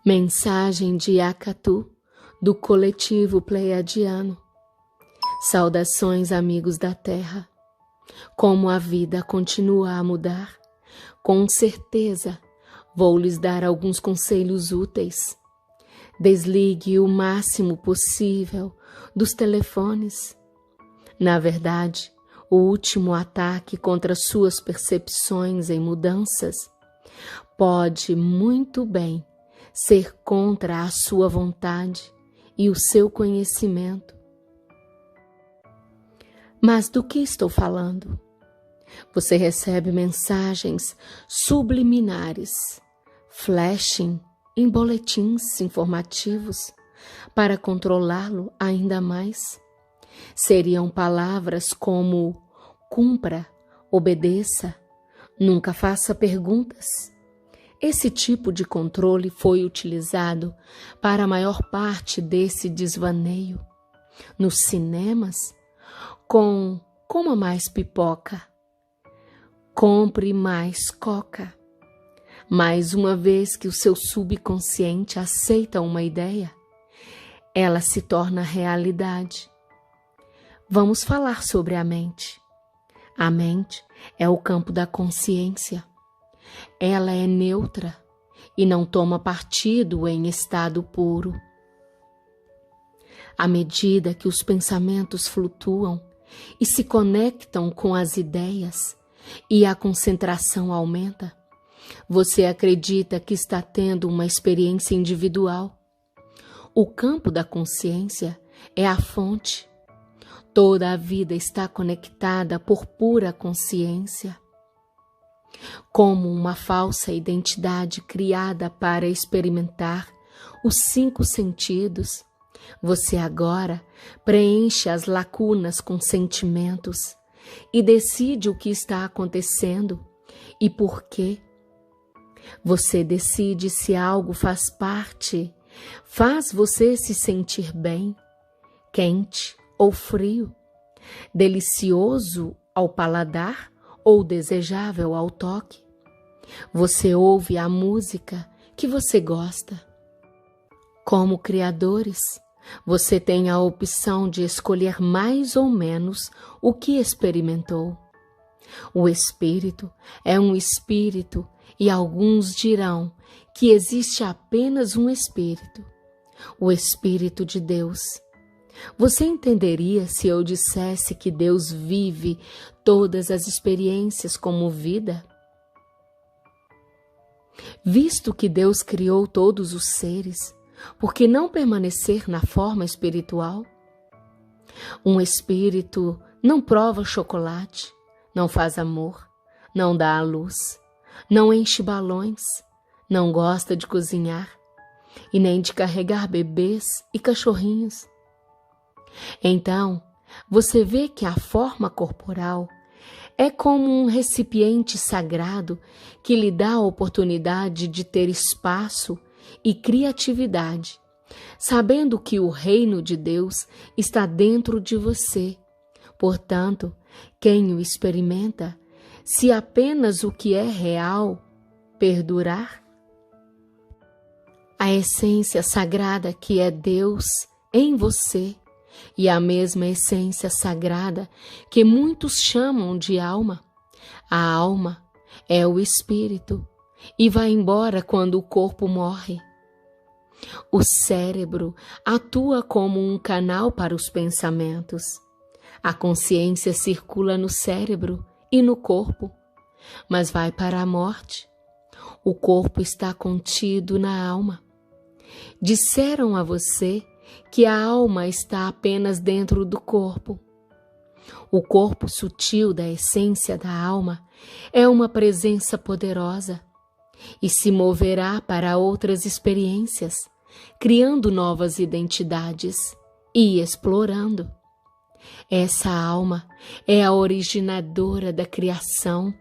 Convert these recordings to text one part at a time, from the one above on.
Mensagem de Akatu, do coletivo pleiadiano. Saudações, amigos da Terra. Como a vida continua a mudar, com certeza vou lhes dar alguns conselhos úteis. Desligue o máximo possível dos telefones. Na verdade, o último ataque contra suas percepções em mudanças pode muito bem ser contra a sua vontade e o seu conhecimento. Mas do que estou falando? Você recebe mensagens subliminares, flashing em boletins informativos para controlá-lo ainda mais. Seriam palavras como cumpra, obedeça, nunca faça perguntas. Esse tipo de controle foi utilizado para a maior parte desse desvaneio. Nos cinemas, coma mais pipoca, compre mais coca. Mais uma vez que o seu subconsciente aceita uma ideia, ela se torna realidade. Vamos falar sobre a mente. A mente é o campo da consciência. Ela é neutra e não toma partido em estado puro. À medida que os pensamentos flutuam e se conectam com as ideias e a concentração aumenta, você acredita que está tendo uma experiência individual. O campo da consciência é a fonte. Toda a vida está conectada por pura consciência. Como uma falsa identidade criada para experimentar os 5 sentidos, você agora preenche as lacunas com sentimentos e decide o que está acontecendo e por quê. Você decide se algo faz você se sentir bem, quente ou frio, delicioso ao paladar ou desejável ao toque. Você ouve a música que você gosta. Como criadores, você tem a opção de escolher mais ou menos o que experimentou. O espírito é um espírito e alguns dirão que existe apenas um espírito, o Espírito de Deus. Você entenderia se eu dissesse que Deus vive todas as experiências como vida? Visto que Deus criou todos os seres, por que não permanecer na forma espiritual? Um espírito não prova chocolate, não faz amor, não dá à luz, não enche balões, não gosta de cozinhar e nem de carregar bebês e cachorrinhos. Então, você vê que a forma corporal é como um recipiente sagrado que lhe dá a oportunidade de ter espaço e criatividade, sabendo que o reino de Deus está dentro de você. Portanto, quem o experimenta, se apenas o que é real perdurar, a essência sagrada que é Deus em você, e a mesma essência sagrada que muitos chamam de alma. A alma é o espírito e vai embora quando o corpo morre. O cérebro atua como um canal para os pensamentos. A consciência circula no cérebro e no corpo, mas vai para a morte. O corpo está contido na alma. Disseram a você que a alma está apenas dentro do corpo. O corpo sutil da essência da alma é uma presença poderosa e se moverá para outras experiências, criando novas identidades e explorando. Essa alma é a originadora da criação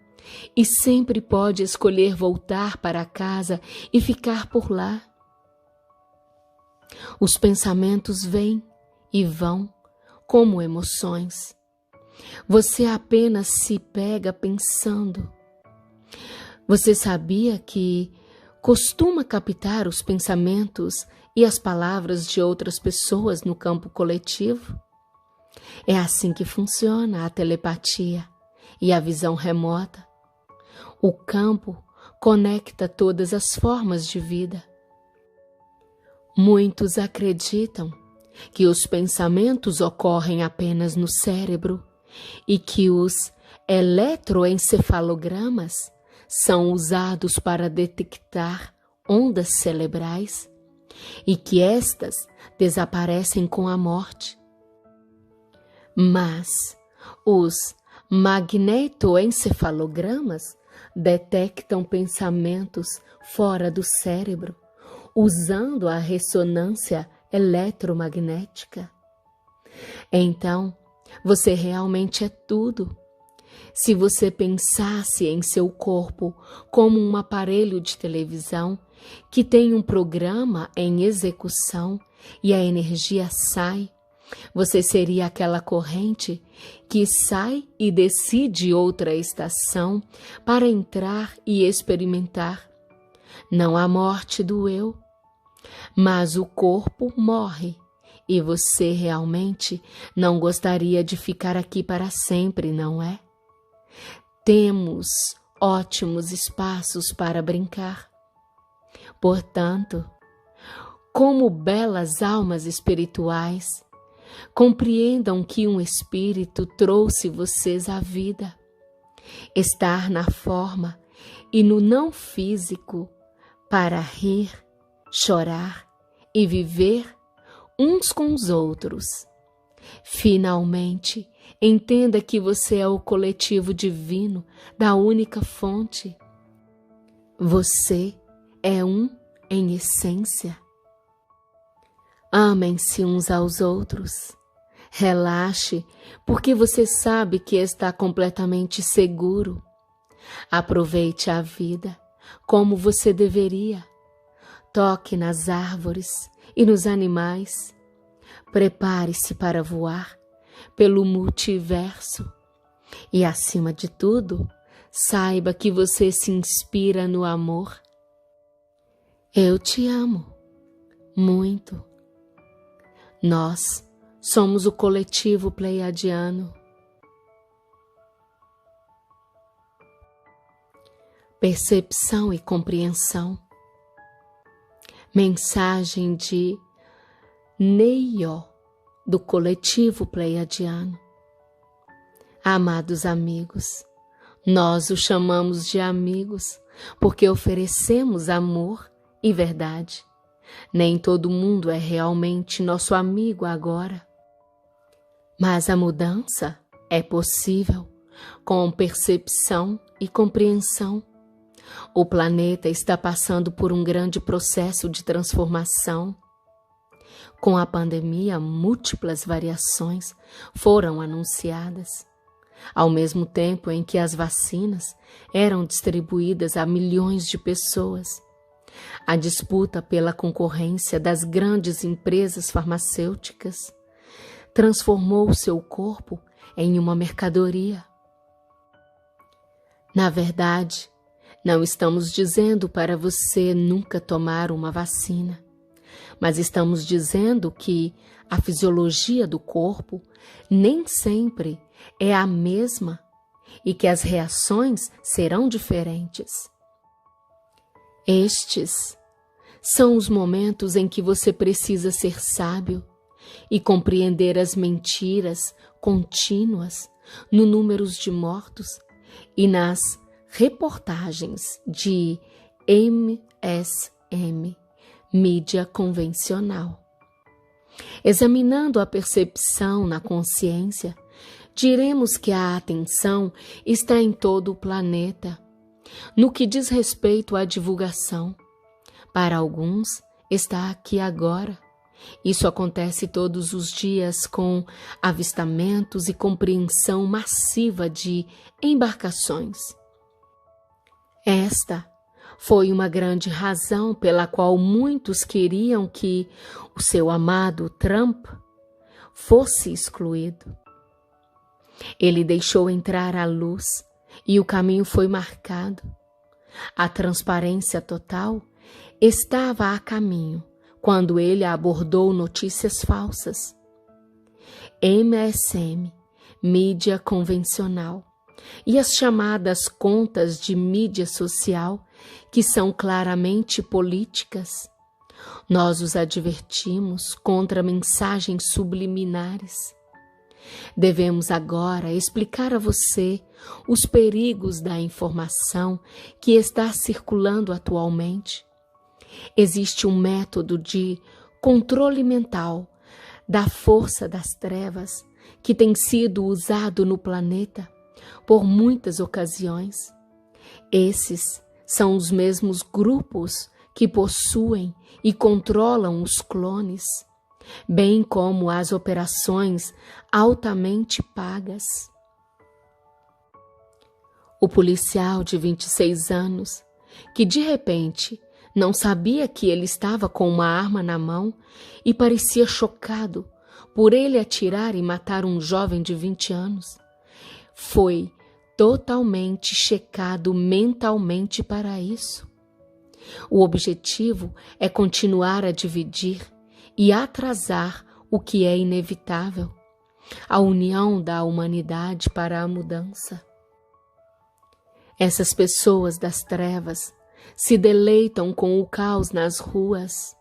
e sempre pode escolher voltar para casa e ficar por lá. Os pensamentos vêm e vão como emoções. Você apenas se pega pensando. Você sabia que costuma captar os pensamentos e as palavras de outras pessoas no campo coletivo? É assim que funciona a telepatia e a visão remota. O campo conecta todas as formas de vida. Muitos acreditam que os pensamentos ocorrem apenas no cérebro e que os eletroencefalogramas são usados para detectar ondas cerebrais e que estas desaparecem com a morte. Mas os magnetoencefalogramas detectam pensamentos fora do cérebro, usando a ressonância eletromagnética. Então, você realmente é tudo. Se você pensasse em seu corpo como um aparelho de televisão que tem um programa em execução e a energia sai, você seria aquela corrente que sai e decide outra estação para entrar e experimentar. Não a morte do eu, mas o corpo morre e você realmente não gostaria de ficar aqui para sempre, não é? Temos ótimos espaços para brincar. Portanto, como belas almas espirituais, compreendam que um espírito trouxe vocês à vida. Estar na forma e no não físico para rir, chorar e viver uns com os outros. Finalmente, entenda que você é o coletivo divino da única fonte. Você é um em essência. Amem-se uns aos outros. Relaxe, porque você sabe que está completamente seguro. Aproveite a vida como você deveria. Toque nas árvores e nos animais. Prepare-se para voar pelo multiverso. E, acima de tudo, saiba que você se inspira no amor. Eu te amo muito. Nós somos o coletivo pleiadiano. Percepção e compreensão. Mensagem de Neio, do coletivo pleiadiano. Amados amigos, nós o chamamos de amigos porque oferecemos amor e verdade. Nem todo mundo é realmente nosso amigo agora. Mas a mudança é possível com percepção e compreensão. O planeta está passando por um grande processo de transformação. Com a pandemia, múltiplas variações foram anunciadas. Ao mesmo tempo em que as vacinas eram distribuídas a milhões de pessoas, a disputa pela concorrência das grandes empresas farmacêuticas transformou o seu corpo em uma mercadoria. Na verdade, não estamos dizendo para você nunca tomar uma vacina, mas estamos dizendo que a fisiologia do corpo nem sempre é a mesma e que as reações serão diferentes. Estes são os momentos em que você precisa ser sábio e compreender as mentiras contínuas no número de mortos e nas reportagens de MSM, mídia convencional. Examinando a percepção na consciência, diremos que a atenção está em todo o planeta. No que diz respeito à divulgação, para alguns está aqui agora. Isso acontece todos os dias com avistamentos e compreensão massiva de embarcações. Esta foi uma grande razão pela qual muitos queriam que o seu amado Trump fosse excluído. Ele deixou entrar a luz e o caminho foi marcado. A transparência total estava a caminho quando ele abordou notícias falsas. MSM, mídia convencional, e as chamadas contas de mídia social, que são claramente políticas. Nós os advertimos contra mensagens subliminares. Devemos agora explicar a você os perigos da informação que está circulando atualmente. Existe um método de controle mental da força das trevas que tem sido usado no planeta por muitas ocasiões. Esses são os mesmos grupos que possuem e controlam os clones, bem como as operações altamente pagas. O policial de 26 anos, que de repente não sabia que ele estava com uma arma na mão e parecia chocado por ele atirar e matar um jovem de 20 anos, foi totalmente checado mentalmente para isso. O objetivo é continuar a dividir e atrasar o que é inevitável, a união da humanidade para a mudança. Essas pessoas das trevas se deleitam com o caos nas ruas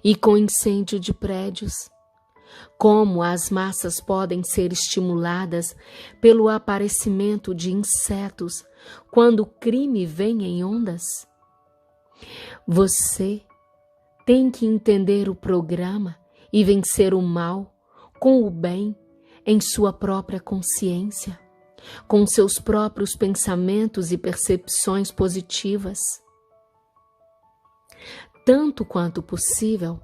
e com incêndio de prédios. Como as massas podem ser estimuladas pelo aparecimento de insetos quando o crime vem em ondas? Você tem que entender o programa e vencer o mal com o bem em sua própria consciência, com seus próprios pensamentos e percepções positivas. Tanto quanto possível,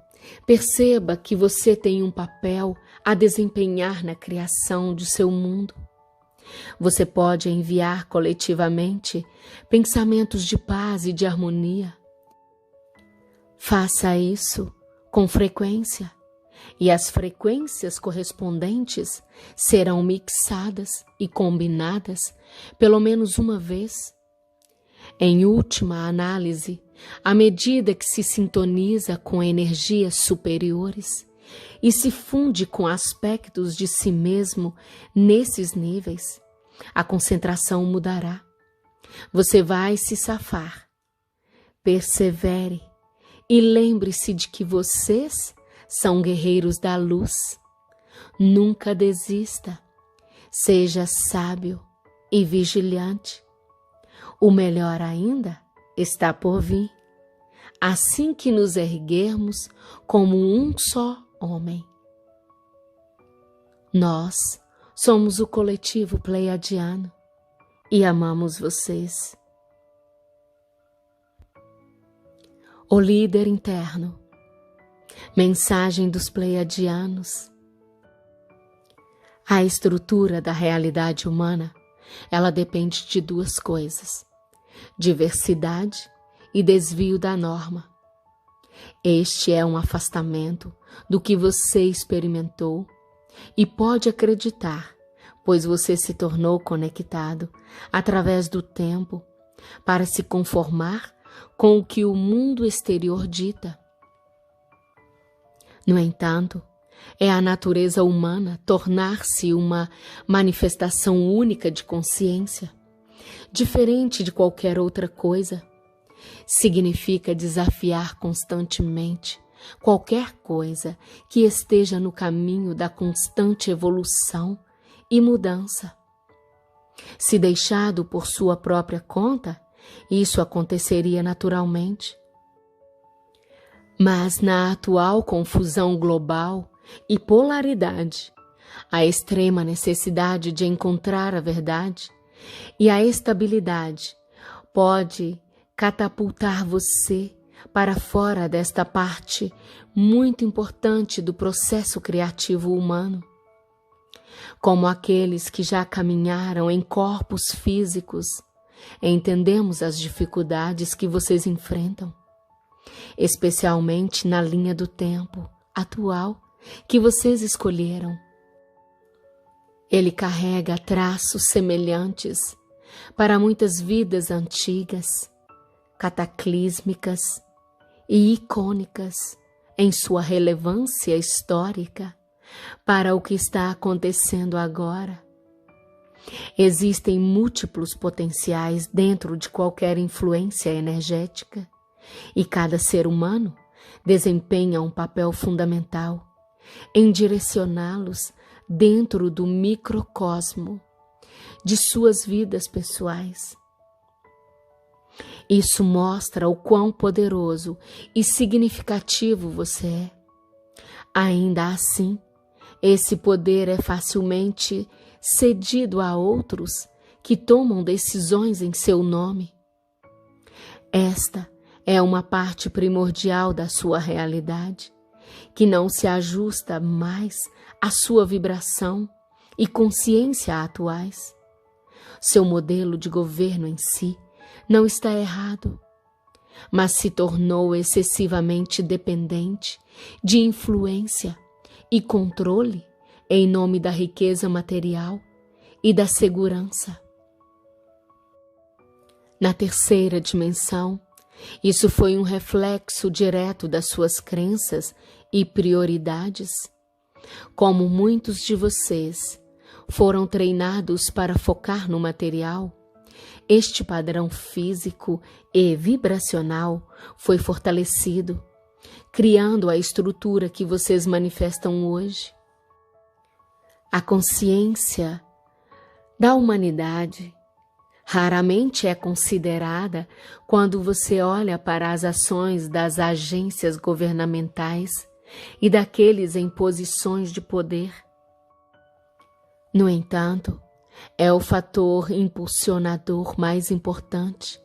perceba que você tem um papel a desempenhar na criação de seu mundo. Você pode enviar coletivamente pensamentos de paz e de harmonia. Faça isso com frequência, e as frequências correspondentes serão mixadas e combinadas pelo menos uma vez. Em última análise, à medida que se sintoniza com energias superiores e se funde com aspectos de si mesmo nesses níveis, a concentração mudará. Você vai se safar. Persevere e lembre-se de que vocês são guerreiros da luz. Nunca desista. Seja sábio e vigilante. O melhor ainda está por vir, assim que nos erguermos como um só homem. Nós somos o coletivo pleiadiano e amamos vocês. O líder interno. Mensagem dos pleiadianos. A estrutura da realidade humana, ela depende de duas coisas: diversidade e desvio da norma. Este é um afastamento do que você experimentou e pode acreditar, pois você se tornou conectado através do tempo para se conformar com o que o mundo exterior dita. No entanto, é a natureza humana tornar-se uma manifestação única de consciência, diferente de qualquer outra coisa. Significa desafiar constantemente qualquer coisa que esteja no caminho da constante evolução e mudança. Se deixado por sua própria conta, isso aconteceria naturalmente. Mas na atual confusão global e polaridade, a extrema necessidade de encontrar a verdade e a estabilidade pode catapultar você para fora desta parte muito importante do processo criativo humano. Como aqueles que já caminharam em corpos físicos, entendemos as dificuldades que vocês enfrentam, especialmente na linha do tempo atual que vocês escolheram. Ele carrega traços semelhantes para muitas vidas antigas, cataclísmicas e icônicas em sua relevância histórica para o que está acontecendo agora. Existem múltiplos potenciais dentro de qualquer influência energética e cada ser humano desempenha um papel fundamental em direcioná-los dentro do microcosmo de suas vidas pessoais. Isso mostra o quão poderoso e significativo você é. Ainda assim, esse poder é facilmente cedido a outros que tomam decisões em seu nome. Esta é uma parte primordial da sua realidade, que não se ajusta mais à sua vibração e consciência atuais. Seu modelo de governo em si não está errado, mas se tornou excessivamente dependente de influência e controle em nome da riqueza material e da segurança. Na terceira dimensão, isso foi um reflexo direto das suas crenças e prioridades. Como muitos de vocês foram treinados para focar no material, este padrão físico e vibracional foi fortalecido, criando a estrutura que vocês manifestam hoje. A consciência da humanidade raramente é considerada quando você olha para as ações das agências governamentais e daqueles em posições de poder. No entanto, é o fator impulsionador mais importante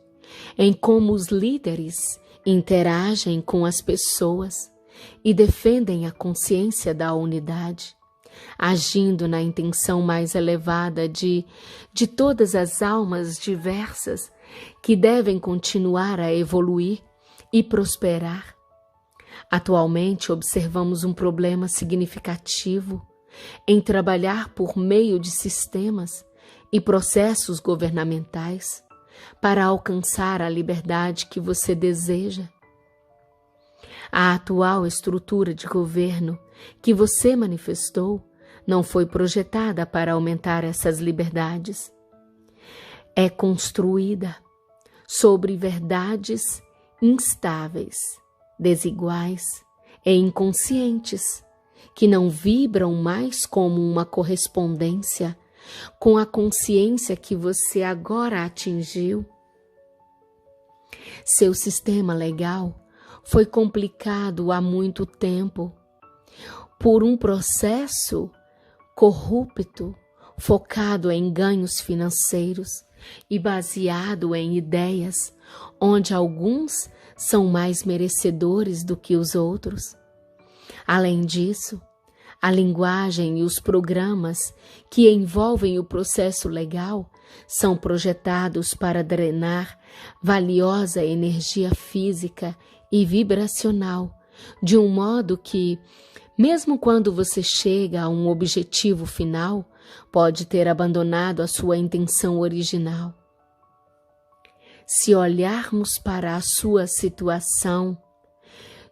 em como os líderes interagem com as pessoas e defendem a consciência da unidade, agindo na intenção mais elevada de todas as almas diversas que devem continuar a evoluir e prosperar. Atualmente observamos um problema significativo em trabalhar por meio de sistemas e processos governamentais para alcançar a liberdade que você deseja. A atual estrutura de governo que você manifestou não foi projetada para aumentar essas liberdades. É construída sobre verdades instáveis, desiguais e inconscientes, que não vibram mais como uma correspondência com a consciência que você agora atingiu. Seu sistema legal foi complicado há muito tempo por um processo corrupto, focado em ganhos financeiros e baseado em ideias onde alguns são mais merecedores do que os outros. Além disso, a linguagem e os programas que envolvem o processo legal são projetados para drenar valiosa energia física e vibracional, de um modo que, mesmo quando você chega a um objetivo final, pode ter abandonado a sua intenção original. Se olharmos para a sua situação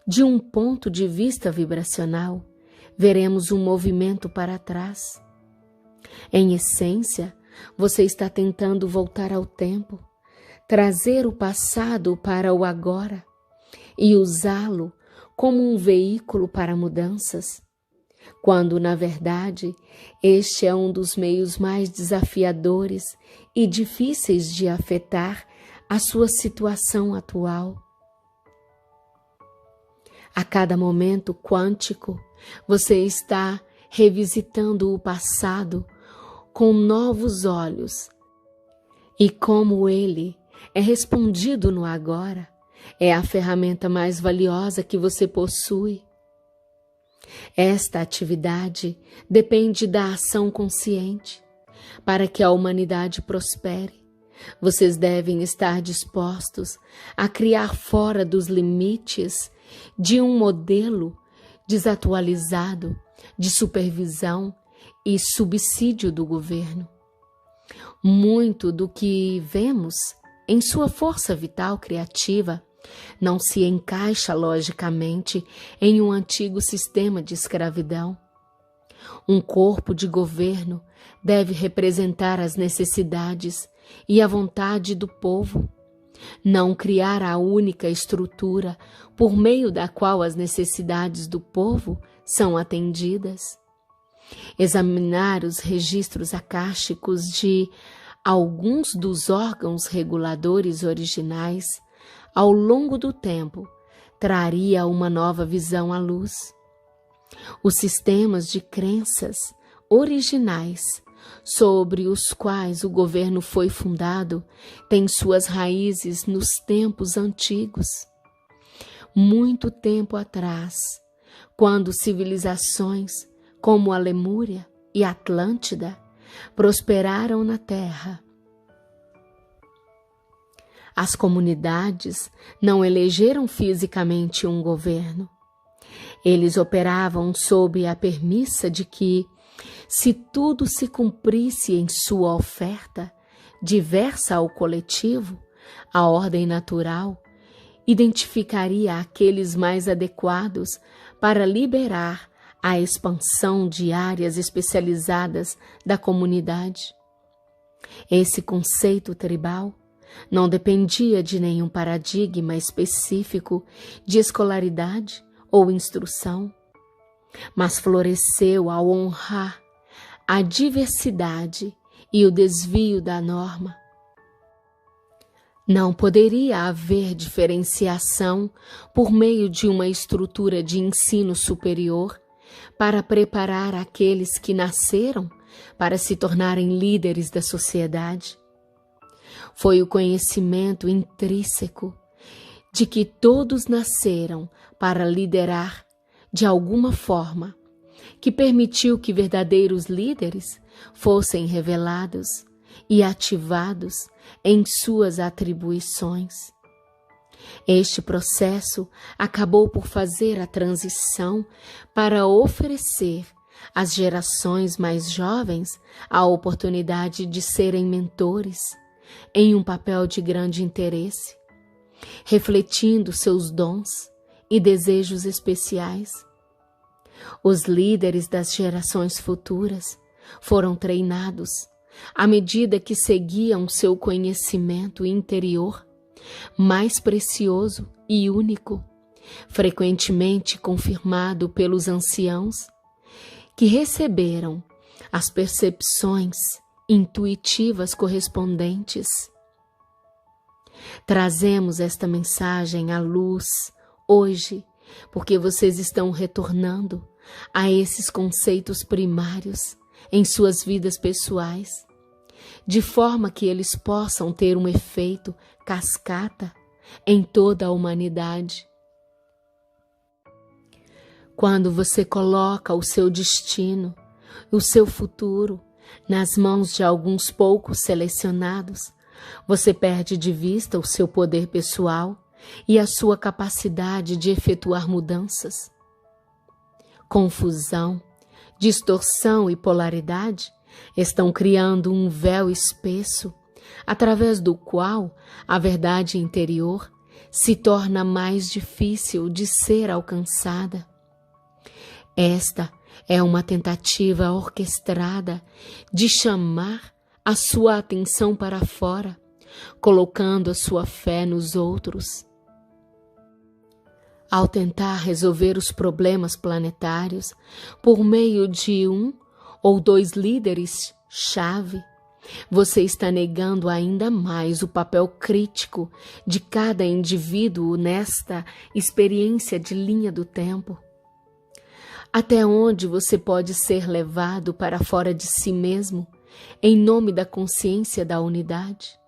de um ponto de vista vibracional, veremos um movimento para trás. Em essência, você está tentando voltar ao tempo, trazer o passado para o agora e usá-lo como um veículo para mudanças, quando, na verdade, este é um dos meios mais desafiadores e difíceis de afetar a sua situação atual. A cada momento quântico, você está revisitando o passado com novos olhos, e como ele é respondido no agora, é a ferramenta mais valiosa que você possui. Esta atividade depende da ação consciente. Para que a humanidade prospere, vocês devem estar dispostos a criar fora dos limites de um modelo desatualizado de supervisão e subsídio do governo. Muito do que vemos em sua força vital criativa Não se encaixa logicamente em um antigo sistema de escravidão. Um corpo de governo deve representar as necessidades e a vontade do povo, não criar a única estrutura por meio da qual as necessidades do povo são atendidas. Examinar os registros akáshicos de alguns dos órgãos reguladores originais ao longo do tempo traria uma nova visão à luz. Os sistemas de crenças originais sobre os quais o governo foi fundado têm suas raízes nos tempos antigos. Muito tempo atrás, quando civilizações como a Lemúria e Atlântida prosperaram na Terra, as comunidades não elegeram fisicamente um governo. Eles operavam sob a premissa de que, se tudo se cumprisse em sua oferta, diversa ao coletivo, a ordem natural identificaria aqueles mais adequados para liberar a expansão de áreas especializadas da comunidade. Esse conceito tribal não dependia de nenhum paradigma específico de escolaridade ou instrução, mas floresceu ao honrar a diversidade e o desvio da norma. Não poderia haver diferenciação por meio de uma estrutura de ensino superior para preparar aqueles que nasceram para se tornarem líderes da sociedade. Foi o conhecimento intrínseco de que todos nasceram para liderar de alguma forma que permitiu que verdadeiros líderes fossem revelados e ativados em suas atribuições. Este processo acabou por fazer a transição para oferecer às gerações mais jovens a oportunidade de serem mentores em um papel de grande interesse, refletindo seus dons e desejos especiais. Os líderes das gerações futuras foram treinados à medida que seguiam seu conhecimento interior, mais precioso e único, frequentemente confirmado pelos anciãos, que receberam as percepções intuitivas correspondentes. Trazemos esta mensagem à luz hoje, porque vocês estão retornando a esses conceitos primários em suas vidas pessoais, de forma que eles possam ter um efeito cascata em toda a humanidade. Quando você coloca o seu destino, o seu futuro, nas mãos de alguns poucos selecionados, você perde de vista o seu poder pessoal e a sua capacidade de efetuar mudanças. Confusão, distorção e polaridade estão criando um véu espesso, através do qual a verdade interior se torna mais difícil de ser alcançada. Esta é uma tentativa orquestrada de chamar a sua atenção para fora, colocando a sua fé nos outros. Ao tentar resolver os problemas planetários por meio de um ou dois líderes-chave, você está negando ainda mais o papel crítico de cada indivíduo nesta experiência de linha do tempo. Até onde você pode ser levado para fora de si mesmo, em nome da consciência da unidade?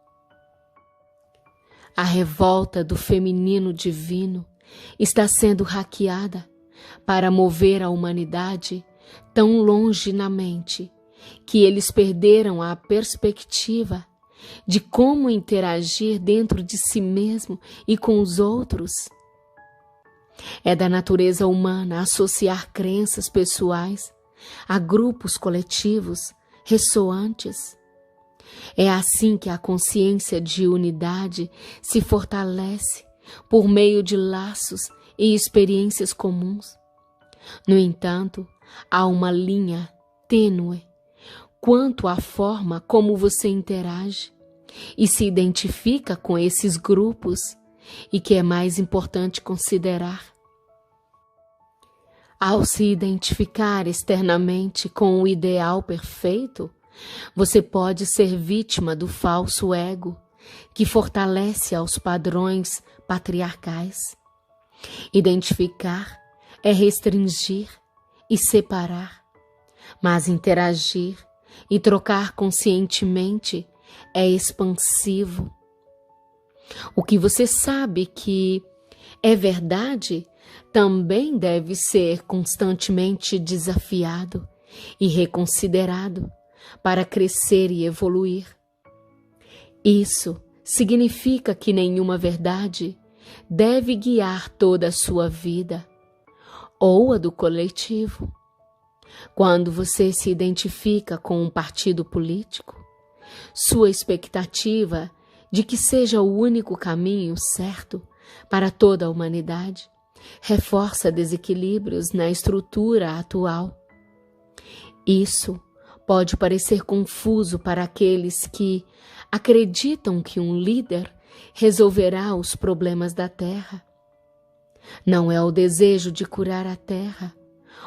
A revolta do feminino divino está sendo hackeada para mover a humanidade tão longe na mente que eles perderam a perspectiva de como interagir dentro de si mesmo e com os outros. É da natureza humana associar crenças pessoais a grupos coletivos ressoantes. É assim que a consciência de unidade se fortalece por meio de laços e experiências comuns. No entanto, há uma linha tênue quanto à forma como você interage e se identifica com esses grupos e que é mais importante considerar. Ao se identificar externamente com o ideal perfeito, você pode ser vítima do falso ego, que fortalece aos padrões patriarcais. Identificar é restringir e separar, mas interagir e trocar conscientemente é expansivo. O que você sabe que é verdade também deve ser constantemente desafiado e reconsiderado para crescer e evoluir. Isso significa que nenhuma verdade deve guiar toda a sua vida ou a do coletivo. Quando você se identifica com um partido político, sua expectativa de que seja o único caminho certo para toda a humanidade reforça desequilíbrios na estrutura atual. Isso pode parecer confuso para aqueles que acreditam que um líder resolverá os problemas da Terra. Não é o desejo de curar a Terra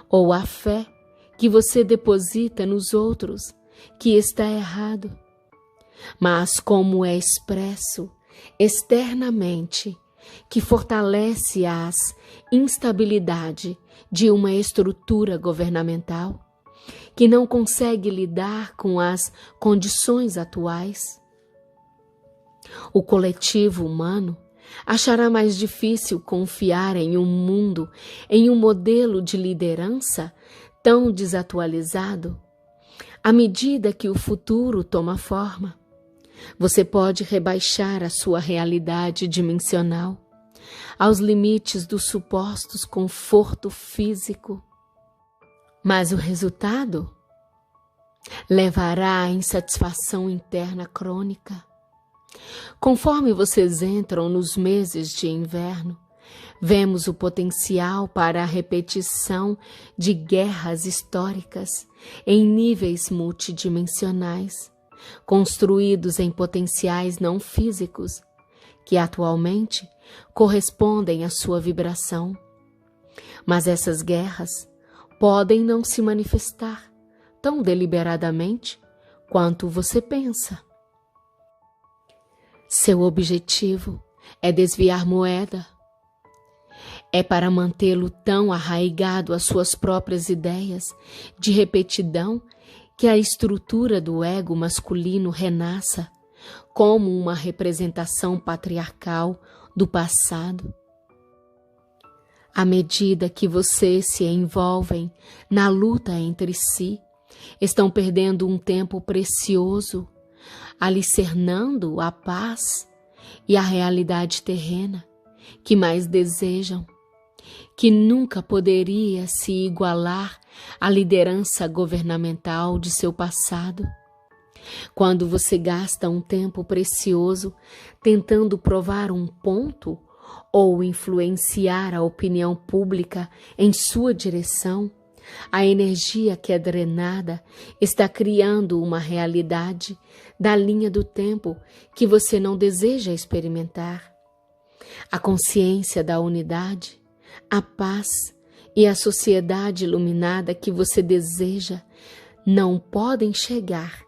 ou a fé que você deposita nos outros que está errado, mas como é expresso externamente, que fortalece as instabilidade de uma estrutura governamental que não consegue lidar com as condições atuais. O coletivo humano achará mais difícil confiar em um mundo, em um modelo de liderança tão desatualizado. À medida que o futuro toma forma, você pode rebaixar a sua realidade dimensional aos limites do suposto conforto físico. Mas o resultado levará à insatisfação interna crônica. Conforme vocês entram nos meses de inverno, vemos o potencial para a repetição de guerras históricas em níveis multidimensionais, construídos em potenciais não físicos, que atualmente correspondem à sua vibração. Mas essas guerras podem não se manifestar tão deliberadamente quanto você pensa. Seu objetivo é desviar moeda. É para mantê-lo tão arraigado às suas próprias ideias de repetidão que a estrutura do ego masculino renasça como uma representação patriarcal do passado. À medida que vocês se envolvem na luta entre si, estão perdendo um tempo precioso, alicernando a paz e a realidade terrena que mais desejam, que nunca poderia se igualar à liderança governamental de seu passado. Quando você gasta um tempo precioso tentando provar um ponto ou influenciar a opinião pública em sua direção, a energia que é drenada está criando uma realidade da linha do tempo que você não deseja experimentar. A consciência da unidade, a paz e a sociedade iluminada que você deseja não podem chegar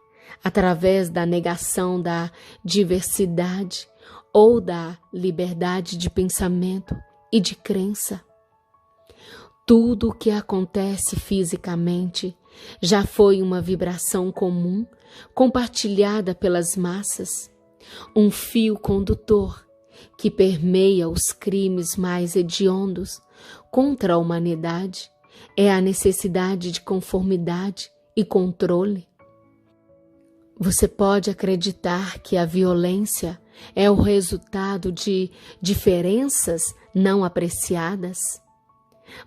através da negação da diversidade ou da liberdade de pensamento e de crença. Tudo o que acontece fisicamente já foi uma vibração comum compartilhada pelas massas, um fio condutor que permeia os crimes mais hediondos contra a humanidade é a necessidade de conformidade e controle. Você pode acreditar que a violência é o resultado de diferenças não apreciadas,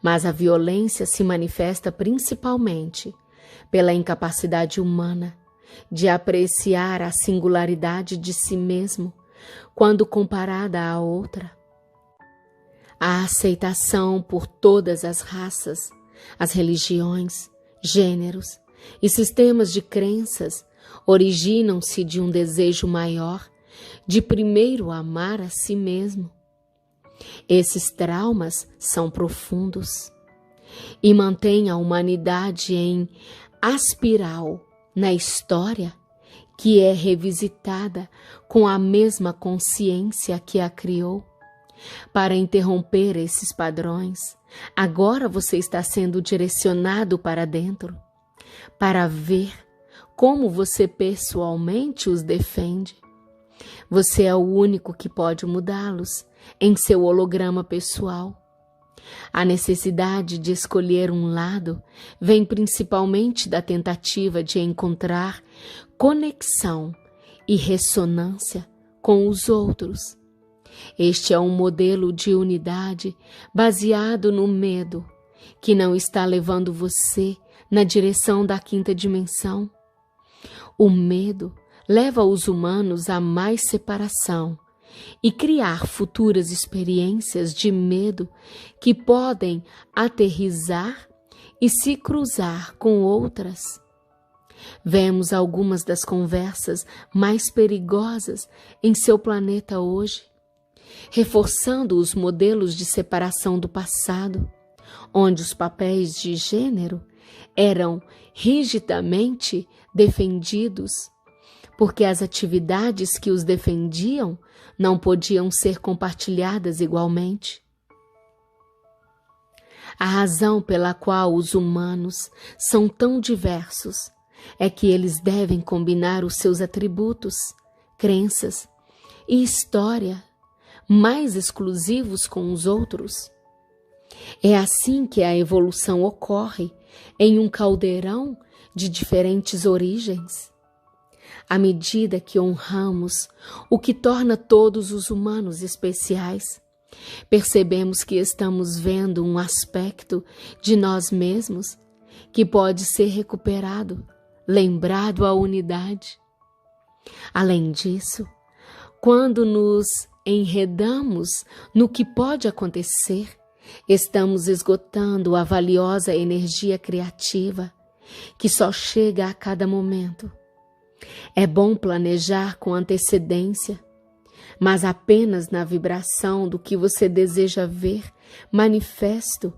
mas a violência se manifesta principalmente pela incapacidade humana de apreciar a singularidade de si mesmo quando comparada à outra. A aceitação por todas as raças, as religiões, gêneros e sistemas de crenças originam-se de um desejo maior de primeiro amar a si mesmo. Esses traumas são profundos e mantêm a humanidade em espiral na história, que é revisitada com a mesma consciência que a criou. Para interromper esses padrões, agora você está sendo direcionado para dentro, para ver como você pessoalmente os defende. Você é o único que pode mudá-los em seu holograma pessoal. A necessidade de escolher um lado vem principalmente da tentativa de encontrar conexão e ressonância com os outros. Este é um modelo de unidade baseado no medo, que não está levando você na direção da quinta dimensão. O medo leva os humanos a mais separação e criar futuras experiências de medo que podem aterrissar e se cruzar com outras. Vemos algumas das conversas mais perigosas em seu planeta hoje, reforçando os modelos de separação do passado, onde os papéis de gênero eram rigidamente defendidos, porque as atividades que os defendiam não podiam ser compartilhadas igualmente. A razão pela qual os humanos são tão diversos é que eles devem combinar os seus atributos, crenças e história mais exclusivos com os outros. É assim que a evolução ocorre em um caldeirão de diferentes origens. À medida que honramos o que torna todos os humanos especiais, percebemos que estamos vendo um aspecto de nós mesmos que pode ser recuperado, lembrado à unidade. Além disso, quando nos enredamos no que pode acontecer, estamos esgotando a valiosa energia criativa que só chega a cada momento. É bom planejar com antecedência, mas apenas na vibração do que você deseja ver manifesto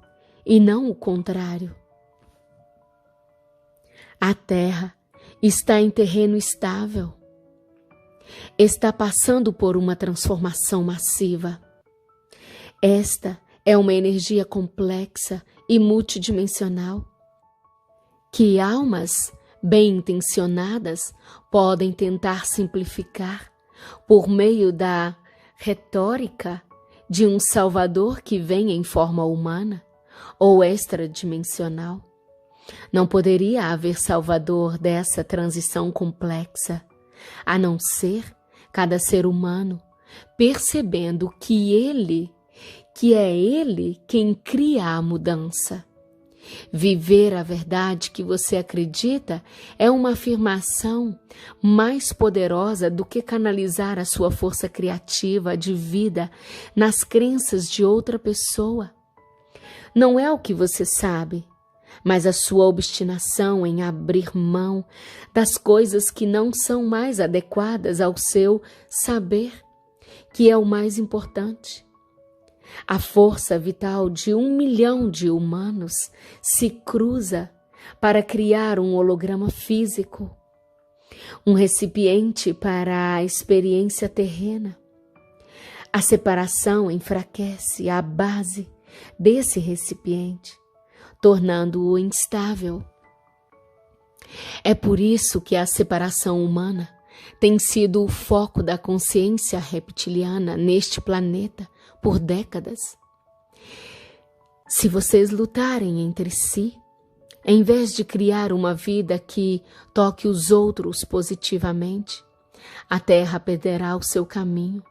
e não o contrário. A Terra está em terreno estável. Está passando por uma transformação massiva. Esta é uma energia complexa e multidimensional que almas bem-intencionadas podem tentar simplificar por meio da retórica de um Salvador que vem em forma humana ou extradimensional. Não poderia haver Salvador dessa transição complexa, a não ser cada ser humano percebendo que é ele quem cria a mudança. Viver a verdade que você acredita é uma afirmação mais poderosa do que canalizar a sua força criativa de vida nas crenças de outra pessoa. Não é o que você sabe, mas a sua obstinação em abrir mão das coisas que não são mais adequadas ao seu saber, que é o mais importante. A força vital de 1 milhão de humanos se cruza para criar um holograma físico, um recipiente para a experiência terrena. A separação enfraquece a base desse recipiente, tornando-o instável. É por isso que a separação humana tem sido o foco da consciência reptiliana neste planeta por décadas. Se vocês lutarem entre si, em vez de criar uma vida que toque os outros positivamente, a Terra perderá o seu caminho.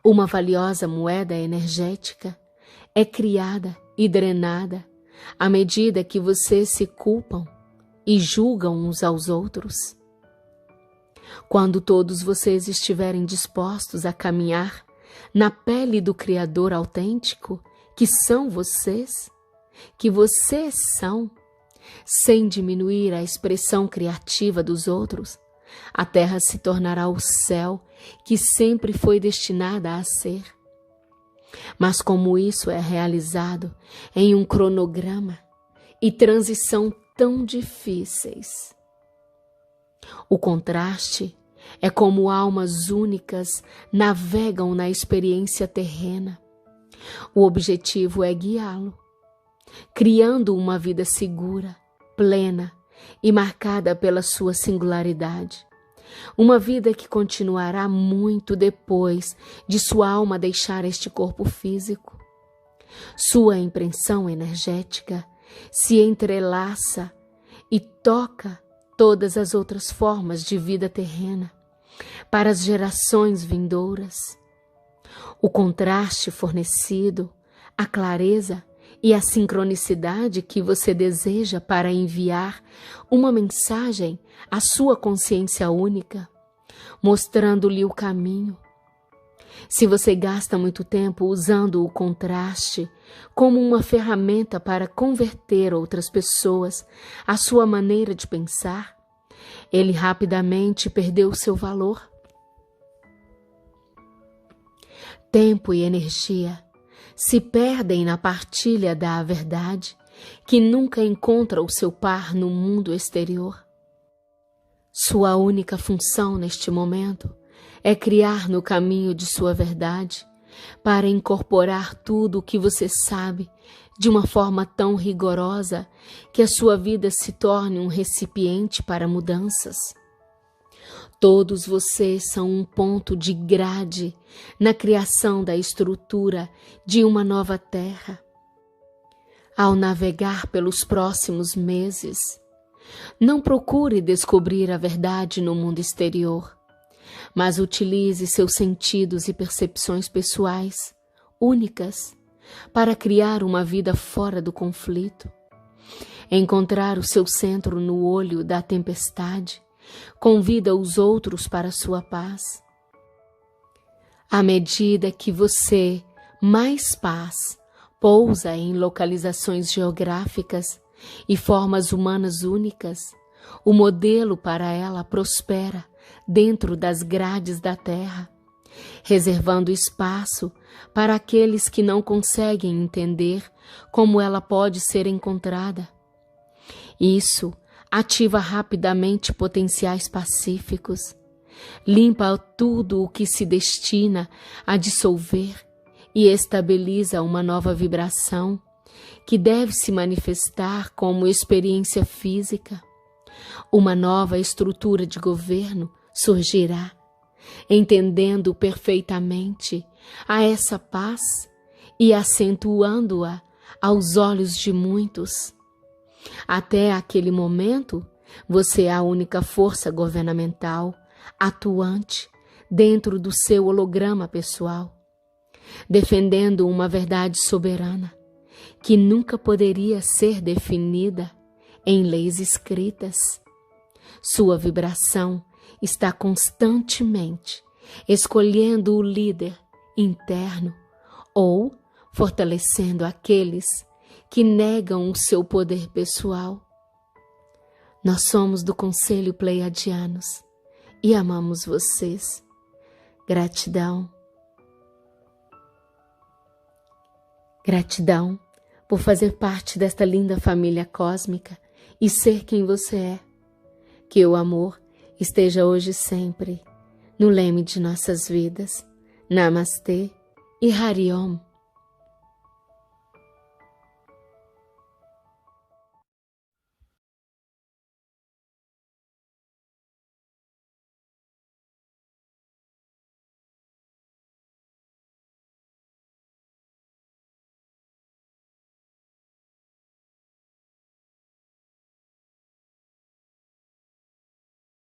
Uma valiosa moeda energética é criada e drenada à medida que vocês se culpam e julgam uns aos outros. Quando todos vocês estiverem dispostos a caminhar na pele do Criador autêntico que são vocês, que vocês são, sem diminuir a expressão criativa dos outros, a terra se tornará o céu que sempre foi destinada a ser. Mas como isso é realizado em um cronograma e transição tão difíceis, o contraste é como almas únicas navegam na experiência terrena. O objetivo é guiá-lo, criando uma vida segura, plena e marcada pela sua singularidade. Uma vida que continuará muito depois de sua alma deixar este corpo físico. Sua impressão energética se entrelaça e toca todas as outras formas de vida terrena para as gerações vindouras. O contraste fornecido, a clareza e a sincronicidade que você deseja para enviar uma mensagem à sua consciência única, mostrando-lhe o caminho. Se você gasta muito tempo usando o contraste como uma ferramenta para converter outras pessoas à sua maneira de pensar, ele rapidamente perdeu seu valor. Tempo e energia se perdem na partilha da verdade, que nunca encontra o seu par no mundo exterior. Sua única função neste momento é criar no caminho de sua verdade, para incorporar tudo o que você sabe de uma forma tão rigorosa que a sua vida se torne um recipiente para mudanças. Todos vocês são um ponto de grade na criação da estrutura de uma nova terra. Ao navegar pelos próximos meses, não procure descobrir a verdade no mundo exterior, mas utilize seus sentidos e percepções pessoais, únicas, para criar uma vida fora do conflito. Encontrar o seu centro no olho da tempestade convida os outros para sua paz. À medida que você mais paz pousa em localizações geográficas e formas humanas únicas, o modelo para ela prospera dentro das grades da terra, reservando espaço para aqueles que não conseguem entender como ela pode ser encontrada. Isso ativa rapidamente potenciais pacíficos, limpa tudo o que se destina a dissolver e estabiliza uma nova vibração que deve se manifestar como experiência física. Uma nova estrutura de governo surgirá, entendendo perfeitamente a essa paz e acentuando-a aos olhos de muitos. Até aquele momento, você é a única força governamental atuante dentro do seu holograma pessoal, defendendo uma verdade soberana que nunca poderia ser definida em leis escritas. Sua vibração está constantemente escolhendo o líder interno ou fortalecendo aqueles que negam o seu poder pessoal. Nós somos do Conselho Pleiadianos e amamos vocês. Gratidão. Gratidão por fazer parte desta linda família cósmica e ser quem você é. Que o amor esteja hoje e sempre no leme de nossas vidas. Namastê e Hari Om.